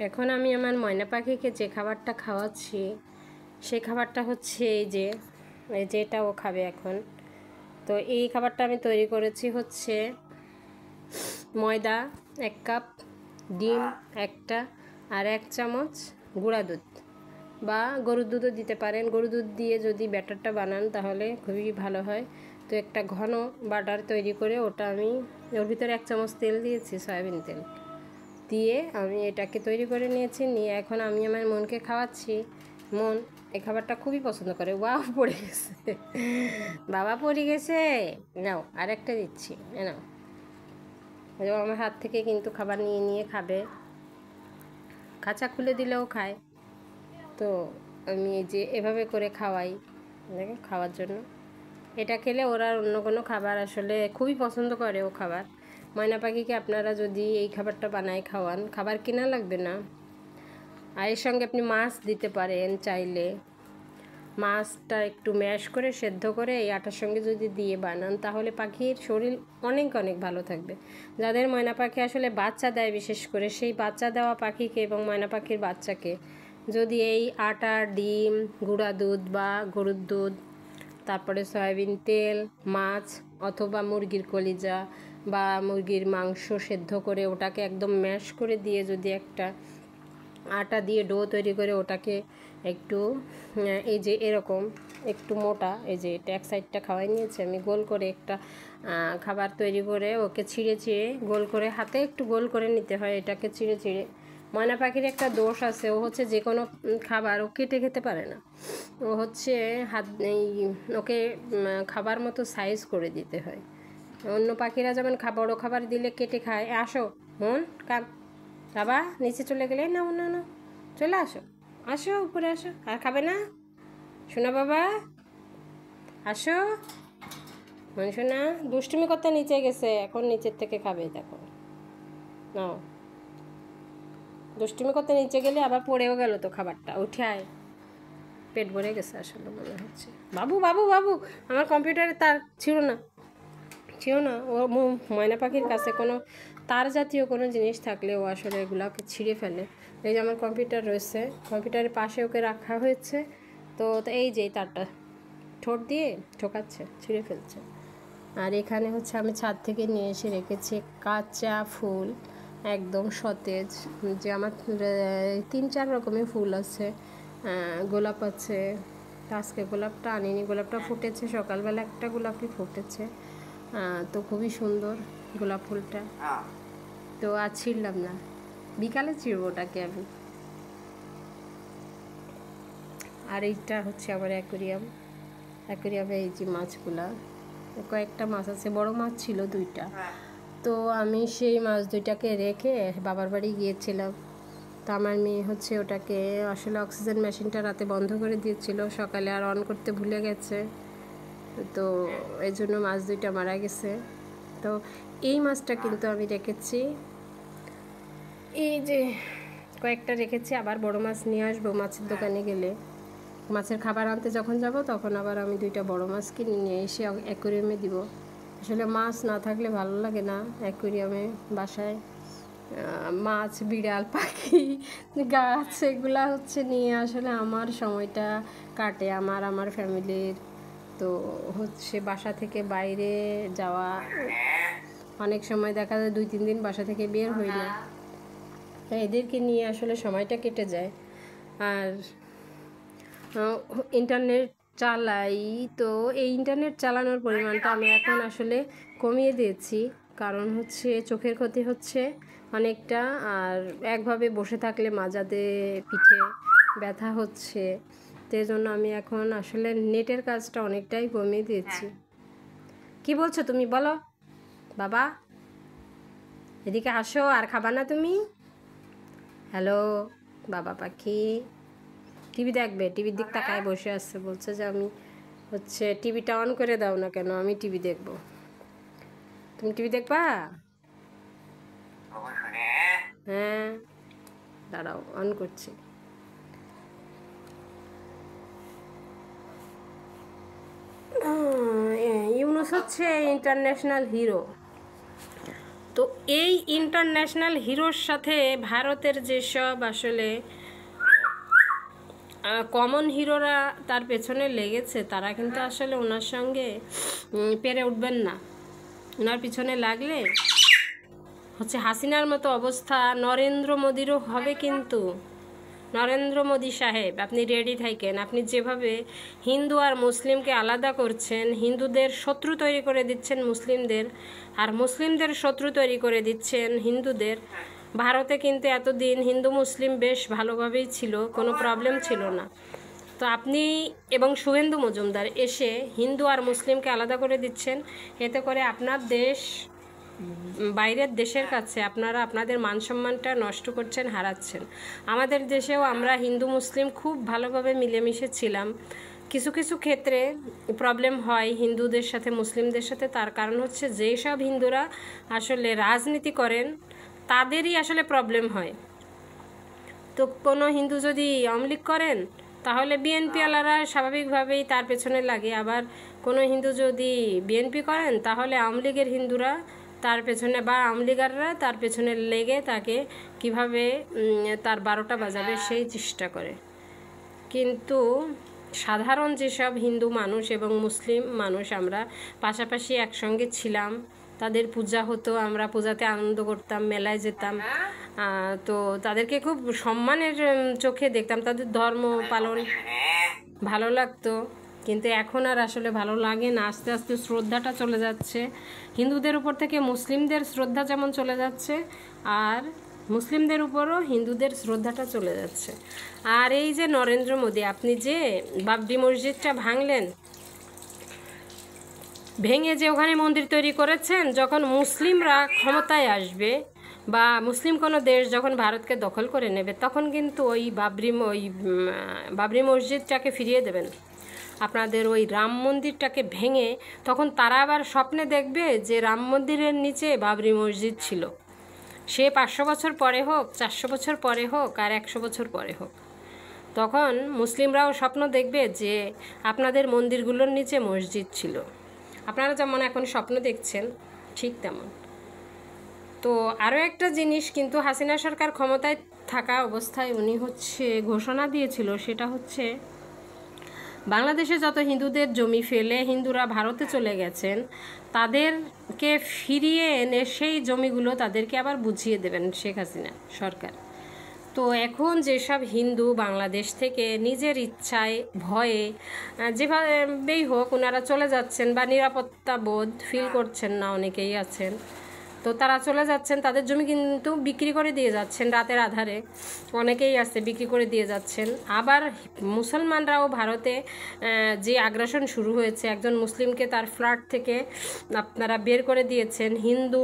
এখন আমি আমার ময়না পাখিকে যে খাবারটা খাওয়াচ্ছি সেই খাবারটা হচ্ছে এই যে এটা ও খাবে এখন। তো এই খাবারটা আমি তৈরি করেছি হচ্ছে ময়দা 1 কাপ, ডিম একটা, আর 1 চামচ গুঁড়া দুধ বা গরুর দুধও দিতে পারেন। গরুর দুধ দিয়ে যদি ব্যাটারটা বানান তাহলে খুবই ভালো হয়। তো একটা ঘন বাটার তৈরি করে ওটা আমি ওর ভিতরে 1 চামচ তেল দিয়েছি, সয়াবিন তেল দিয়ে আমি এটাকে তৈরি করে নিয়েছি। নিয়ে এখন আমি আমার মনকে খাওয়াচ্ছি। মন এই খাবারটা খুবই পছন্দ করে। ওয়াও, পড়ে গেছে, বাবা পড়ে গেছে, নাও আরেকটা দিচ্ছি, নাও। আমার হাত থেকে কিন্তু খাবার নিয়ে নিয়ে খাবে, খাঁচা খুলে দিলেও খায়। তো আমি এই যে এভাবে করে খাওয়াই দেখো খাওয়ার জন্য। এটা খেলে ওরা অন্য কোনো খাবার আসলে খুবই পছন্দ করে ও খাবার। ময়না পাখিকে আপনারা যদি এই খাবারটা বানায় খাওয়ান, খাবার কেনা লাগবে না। আর এর সঙ্গে আপনি মাছ দিতে পারেন চাইলে। মাছটা একটু ম্যাশ করে সেদ্ধ করে এই আটার সঙ্গে যদি দিয়ে বানান তাহলে পাখির শরীর অনেক অনেক ভালো থাকবে। যাদের ময়না পাখি আসলে বাচ্চা দেয়, বিশেষ করে সেই বাচ্চা দেওয়া পাখিকে এবং ময়না পাখির বাচ্চাকে যদি এই আটা, ডিম, গুঁড়া দুধ বা গরুর দুধ, তারপরে সয়াবিন তেল, মাছ অথবা মুরগির কলিজা বা মুরগির মাংস সেদ্ধ করে ওটাকে একদম ম্যাশ করে দিয়ে যদি একটা আটা দিয়ে ডো তৈরি করে ওটাকে একটু এই যে এরকম একটু মোটা, এই যে এটা এক সাইডটা খাওয়াই নিয়েছি আমি, গোল করে একটা খাবার তৈরি করে ওকে ছিঁড়ে ছিঁড়ে গোল করে হাতে একটু গোল করে নিতে হয়। এটাকে ছিঁড়ে ছিঁড়ে, ময়না পাখির একটা দোষ আছে, ও হচ্ছে যে কোনো খাবার ও কেটে খেতে পারে না। ও হচ্ছে হাত এই ওকে খাবার মতো সাইজ করে দিতে হয়। অন্য পাখিরা যেমন বড়ো খাবার দিলে কেটে খায়। আসো মন, কাম, বাবা নিচে চলে গেলে, না না না, চলে আসো, আসো উপরে আসো। আর খাবে না শোনা বাবা, আসো মন শোনা। দুষ্টুমি করতে নিচে গেছে, এখন নিচের থেকে খাবে, দেখো নাও। দুষ্টুমি করতে নিচে গেলে আবার পড়েও গেল তো খাবারটা, উঠে আয়, পেট ভরে গেছে আসলে মনে হচ্ছে। বাবু বাবু বাবু, আমার কম্পিউটারে তার ছিল না, ছিল না। ও ময়না পাখির কাছে কোনো তার জাতীয় কোনো জিনিস থাকলে ও আসলে এগুলোকে ছিঁড়ে ফেলে। এই যে আমার কম্পিউটার রয়েছে, কম্পিউটারের পাশে ওকে রাখা হয়েছে, তো এই যে তারটা ঠোঁট দিয়ে ঠোকাচ্ছে, ছিঁড়ে ফেলছে। আর এখানে হচ্ছে আমি ছাদ থেকে নিয়ে এসে রেখেছি কাঁচা ফুল, একদম সতেজ, যে আমার 3-4 রকমের ফুল আছে। গোলাপ আছে, আজকে গোলাপটা আনিনি, গোলাপটা ফুটেছে সকালবেলা, একটা গোলাপই ফুটেছে। তো খুবই সুন্দর গোলাপ ফুলটা। তো আজ ছিঁড়লাম না, বিকালে ছিঁড়ব ওটাকে আমি। আর এইটা হচ্ছে আমার অ্যাকোরিয়ামে এই যে মাছগুলা, কয়েকটা মাছ আছে, বড় মাছ ছিল 2টা। তো আমি সেই মাছ 2টাকে রেখে বাবার বাড়ি গিয়েছিলাম। তো আমার মেয়ে হচ্ছে ওটাকে আসলে অক্সিজেন মেশিনটা রাতে বন্ধ করে দিয়েছিল, সকালে আর অন করতে ভুলে গেছে, তো এই জন্য মাছ 2টা মারা গেছে। তো এই মাছটা কিন্তু আমি রেখেছি, এই যে কয়েকটা রেখেছি, আবার বড় মাছ নিয়ে আসবো মাছের দোকানে গেলে। মাছের খাবার আনতে যখন যাব তখন আবার আমি 2টা বড় মাছ কিনে নিয়ে এসে অ্যাকোরিয়ামে দিব। আসলে মাছ না থাকলে ভালো লাগে না অ্যাকোরিয়ামে, বাসায় মাছ, বিড়াল, পাখি, গাছ, এগুলা হচ্ছে নিয়ে আসলে আমার সময়টা কাটে, আমার ফ্যামিলির। তো হচ্ছে বাসা থেকে বাইরে যাওয়া, অনেক সময় দেখা যায় 2-3 দিন বাসা থেকে বের হই না, এদেরকে নিয়ে আসলে সময়টা কেটে যায়। আর ইন্টারনেট চালাই, তো এই ইন্টারনেট চালানোর পরিমাণটা আমি এখন আসলে কমিয়ে দিয়েছি, কারণ হচ্ছে চোখের ক্ষতি হচ্ছে অনেকটা, আর একভাবে বসে থাকলে মাজাতে পিঠে ব্যথা হচ্ছে। তো এই জন্য আমি এখন আসলে নেটের কাজটা অনেকটাই কমিয়ে দিয়েছি। কি বলছো তুমি, বলো বাবা, এদিকে আসো, আর খাবা না তুমি? হ্যালো বাবা পাখি, টিভি দেখবে, টিভির দিক তাকায় বসে আসছে, বলছে যে আমি হচ্ছে টিভিটা অন করে দাও না কেন, আমি টিভি দেখবো। তুমি টিভি দেখবা? হ্যাঁ দাঁড়াও, অন করছি। ইউনুস হচ্ছে ইন্টারন্যাশনাল হিরো, তো এই ইন্টারন্যাশনাল হিরোর সাথে ভারতের যেসব আসলে কমন হিরোরা তার পেছনে লেগেছে, তারা কিন্তু আসলে ওনার সঙ্গে পেরে উঠবেন না। ওনার পিছনে লাগলে হচ্ছে হাসিনার মতো অবস্থা নরেন্দ্র মোদিরও হবে। কিন্তু নরেন্দ্র মোদি সাহেব, আপনি রেডি থাকেন। আপনি যেভাবে হিন্দু আর মুসলিমকে আলাদা করছেন, হিন্দুদের শত্রু তৈরি করে দিচ্ছেন মুসলিমদের, আর মুসলিমদের শত্রু তৈরি করে দিচ্ছেন হিন্দুদের। ভারতে কিন্তু এতদিন হিন্দু মুসলিম বেশ ভালোভাবেই ছিল, কোনো প্রবলেম ছিল না। তো আপনি এবং শুভেন্দু মজুমদার এসে হিন্দু আর মুসলিমকে আলাদা করে দিচ্ছেন। এতে করে আপনার দেশ বাইরের দেশের কাছে আপনারা আপনাদের মান সম্মানটা নষ্ট করছেন, হারাচ্ছেন। আমাদের দেশেও আমরা হিন্দু মুসলিম খুব ভালোভাবে মিলেমিশে ছিলাম। কিছু কিছু ক্ষেত্রে প্রবলেম হয় হিন্দুদের সাথে মুসলিমদের সাথে, তার কারণ হচ্ছে যেই সব হিন্দুরা আসলে রাজনীতি করেন তাদেরই আসলে প্রবলেম হয়। তো কোনো হিন্দু যদি আওয়ামী লীগ করেন তাহলে বিএনপিওয়ালারা স্বাভাবিকভাবেই তার পেছনে লাগে, আবার কোনো হিন্দু যদি বিএনপি করেন তাহলে আওয়ামী লীগের হিন্দুরা তার পেছনে বা আওয়ামী লীগাররা তার পেছনে লেগে তাকে কিভাবে তার 12টা বাজাবে সেই চেষ্টা করে। কিন্তু সাধারণ যেসব হিন্দু মানুষ এবং মুসলিম মানুষ আমরা পাশাপাশি একসঙ্গে ছিলাম, তাদের পূজা হতো, আমরা পূজাতে আনন্দ করতাম, মেলায় যেতাম, তো তাদেরকে খুব সম্মানের চোখে দেখতাম, তাদের ধর্ম পালন ভালো লাগতো। কিন্তু এখন আর আসলে ভালো লাগে না। আস্তে আস্তে শ্রদ্ধাটা চলে যাচ্ছে হিন্দুদের উপর থেকে, মুসলিমদের শ্রদ্ধা যেমন চলে যাচ্ছে, আর মুসলিমদের উপরও হিন্দুদের শ্রদ্ধাটা চলে যাচ্ছে। আর এই যে নরেন্দ্র মোদি, আপনি যে বাবরি মসজিদটা ভাঙলেন, ভেঙে যে ওখানে মন্দির তৈরি করেছেন, যখন মুসলিমরা ক্ষমতায় আসবে বা মুসলিম কোনো দেশ যখন ভারতকে দখল করে নেবে, তখন কিন্তু ওই বাবরি মসজিদটাকে ফিরিয়ে দেবেন। আপনাদের ওই রাম মন্দিরটাকে ভেঙে তখন তারা আবার স্বপ্নে দেখবে যে রাম মন্দিরের নিচে বাবরি মসজিদ ছিল। সে 500 বছর পরে হোক, 400 বছর পরে হোক, আর 100 বছর পরে হোক, তখন মুসলিমরাও স্বপ্ন দেখবে যে আপনাদের মন্দিরগুলোর নিচে মসজিদ ছিল। আপনারা যেমন এখন স্বপ্ন দেখছেন ঠিক তেমন। তো আরও একটা জিনিস কিন্তু হাসিনা সরকার ক্ষমতায় থাকা অবস্থায় উনি ঘোষণা দিয়েছিল, সেটা হচ্ছে বাংলাদেশে যত হিন্দুদের জমি ফেলে হিন্দুরা ভারতে চলে গেছেন তাদেরকে ফিরিয়ে এনে সেই জমিগুলো তাদেরকে আবার বুঝিয়ে দেবেন শেখ হাসিনা সরকার। তো এখন যেসব হিন্দু বাংলাদেশ থেকে নিজের ইচ্ছায় ভয়ে যেভাবেই হোক ওনারা চলে যাচ্ছেন বা নিরাপত্তা বোধ ফিল করছেন না, অনেকেই আছেন, তো তারা চলে যাচ্ছেন, তাদের জমি কিন্তু বিক্রি করে দিয়ে যাচ্ছেন রাতের আধারে, অনেকেই আছে বিক্রি করে দিয়ে যাচ্ছেন। আবার মুসলমানরাও ভারতে যে আগ্রাসন শুরু হয়েছে, একজন মুসলিমকে তার ফ্ল্যাট থেকে আপনারা বের করে দিয়েছেন, হিন্দু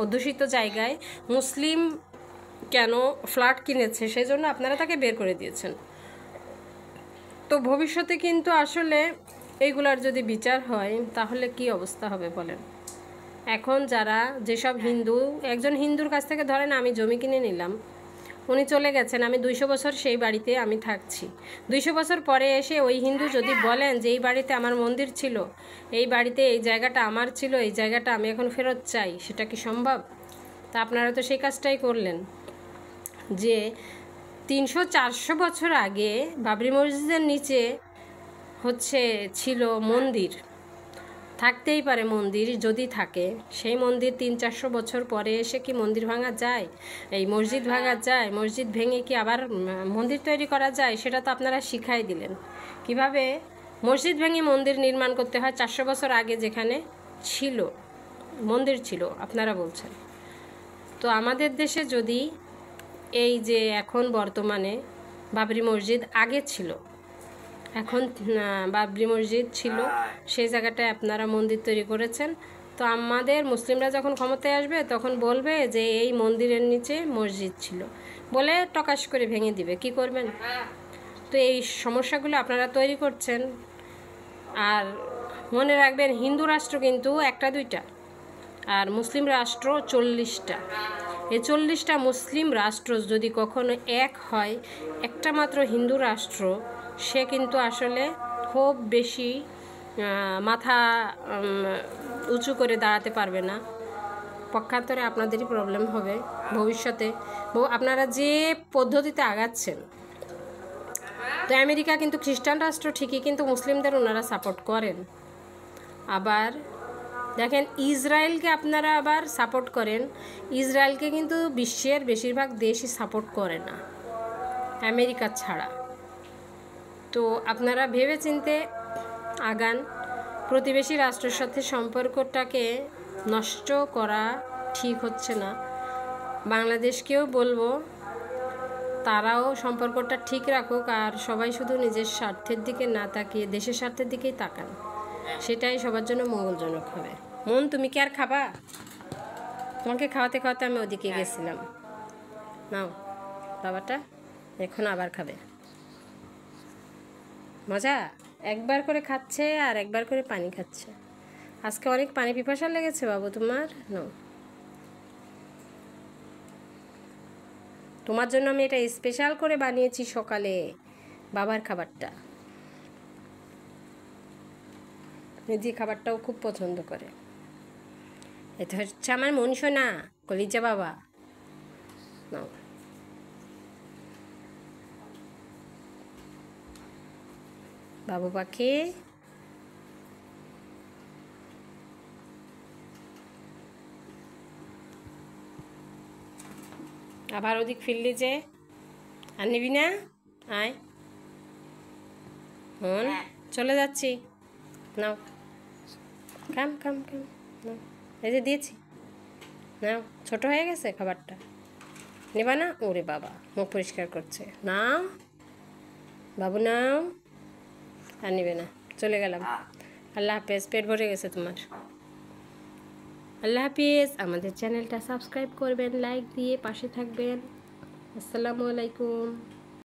অধ্যুষিত জায়গায় মুসলিম কেন ফ্ল্যাট কিনেছে সেই জন্য আপনারা তাকে বের করে দিয়েছেন। তো ভবিষ্যতে কিন্তু আসলে এইগুলার যদি বিচার হয় তাহলে কি অবস্থা হবে বলেন। এখন যারা যেসব হিন্দু, একজন হিন্দুর কাছ থেকে ধরেন আমি জমি কিনে নিলাম, উনি চলে গেছেন, আমি 200 বছর সেই বাড়িতে আমি থাকছি, 200 বছর পরে এসে ওই হিন্দু যদি বলেন যে এই বাড়িতে আমার মন্দির ছিল, এই বাড়িতে এই জায়গাটা আমার ছিল, এই জায়গাটা আমি এখন ফেরত চাই, সেটা কি সম্ভব? তা আপনারা তো সেই কাজটাই করলেন যে 300-400 বছর আগে বাবরি মসজিদের নিচে ছিল মন্দির, থাকতেই পারে মন্দির, যদি থাকে সেই মন্দির 300-400 বছর পরে এসে কি মন্দির ভাঙা যায়? এই মসজিদ ভাঙা যায়? মসজিদ ভেঙে কি আবার মন্দির তৈরি করা যায়? সেটা তো আপনারা শিখাই দিলেন কিভাবে মসজিদ ভেঙে মন্দির নির্মাণ করতে হয়। 400 বছর আগে যেখানে ছিল মন্দির ছিল আপনারা বলছেন। তো আমাদের দেশে যদি এই যে এখন বর্তমানে বাবরি মসজিদ আগে ছিল, এখন বাবরি মসজিদ ছিল, সেই জায়গাটায় আপনারা মন্দির তৈরি করেছেন, তো আমাদের মুসলিমরা যখন ক্ষমতায় আসবে তখন বলবে যে এই মন্দিরের নিচে মসজিদ ছিল বলে টকাশ করে ভেঙে দিবে। কি করবেন? তো এই সমস্যাগুলো আপনারা তৈরি করছেন। আর মনে রাখবেন হিন্দু রাষ্ট্র কিন্তু 1-2টা আর মুসলিম রাষ্ট্র 40টা। এই 40টা মুসলিম রাষ্ট্র যদি কখনো এক হয়, একটা মাত্র হিন্দু রাষ্ট্র, সে কিন্তু আসলে খুব বেশি মাথা উঁচু করে দাঁড়াতে পারবে না। পক্ষান্তরে আপনাদেরই প্রবলেম হবে ভবিষ্যতে। আপনারা যে পদ্ধতিতে আগাচ্ছেন, তো আমেরিকা কিন্তু খ্রিস্টান রাষ্ট্র ঠিকই, কিন্তু মুসলিমদের ওনারা সাপোর্ট করেন। আবার দেখেন ইসরায়েলকে আপনারা আবার সাপোর্ট করেন, ইসরায়েলকে কিন্তু বিশ্বের বেশিরভাগ দেশই সাপোর্ট করে না আমেরিকা ছাড়া। তো আপনারা ভেবে চিন্তে আগান। প্রতিবেশী রাষ্ট্রের সাথে সম্পর্কটাকে নষ্ট করা ঠিক হচ্ছে না। বাংলাদেশকেও বলবো তারাও সম্পর্কটা ঠিক রাখুক, আর সবাই শুধু নিজের স্বার্থের দিকে না তাকিয়ে দেশের স্বার্থের দিকেই তাকান, সেটাই সবার জন্য মঙ্গলজনক হবে। মন, তুমি কি আর খাবা? তোমাকে খাওয়াতে খাওয়াতে আমি ওদিকে গেছিলাম। নাও বাবাটা, এখন আবার খাবে। মজা, একবার করে খাচ্ছে আর একবার করে পানি খাচ্ছে। আজকে অনেক পানি পিপাসা লেগেছে বাবু তোমার। নাও, তোমার জন্য আমি এটা স্পেশাল করে বানিয়েছি সকালে, বাবার খাবারটা। যে খাবারটাও খুব পছন্দ করে। এটা হচ্ছে আমার মন সোনা, কলিজা বাবা। নাও, বাবু পাখি। আবার ওদিক ফিরলি যে, আর নিবি না? আয়, হন চলে যাচ্ছি। নাও, খাম খাম খাম, নাও, এই যে দিয়েছি, নাও। ছোট হয়ে গেছে খাবারটা, নেবা না? ওরে বাবা, মুখ পরিষ্কার করছে। নাও বাবু, নাও। আর নিবে না, চলে গেলাম। আল্লাহ হাফেজ, পেট ভরে গেছে তোমার। আল্লাহ হাফিজ। আমাদের চ্যানেলটা সাবস্ক্রাইব করবেন, লাইক দিয়ে পাশে থাকবেন। আসসালামু আলাইকুম।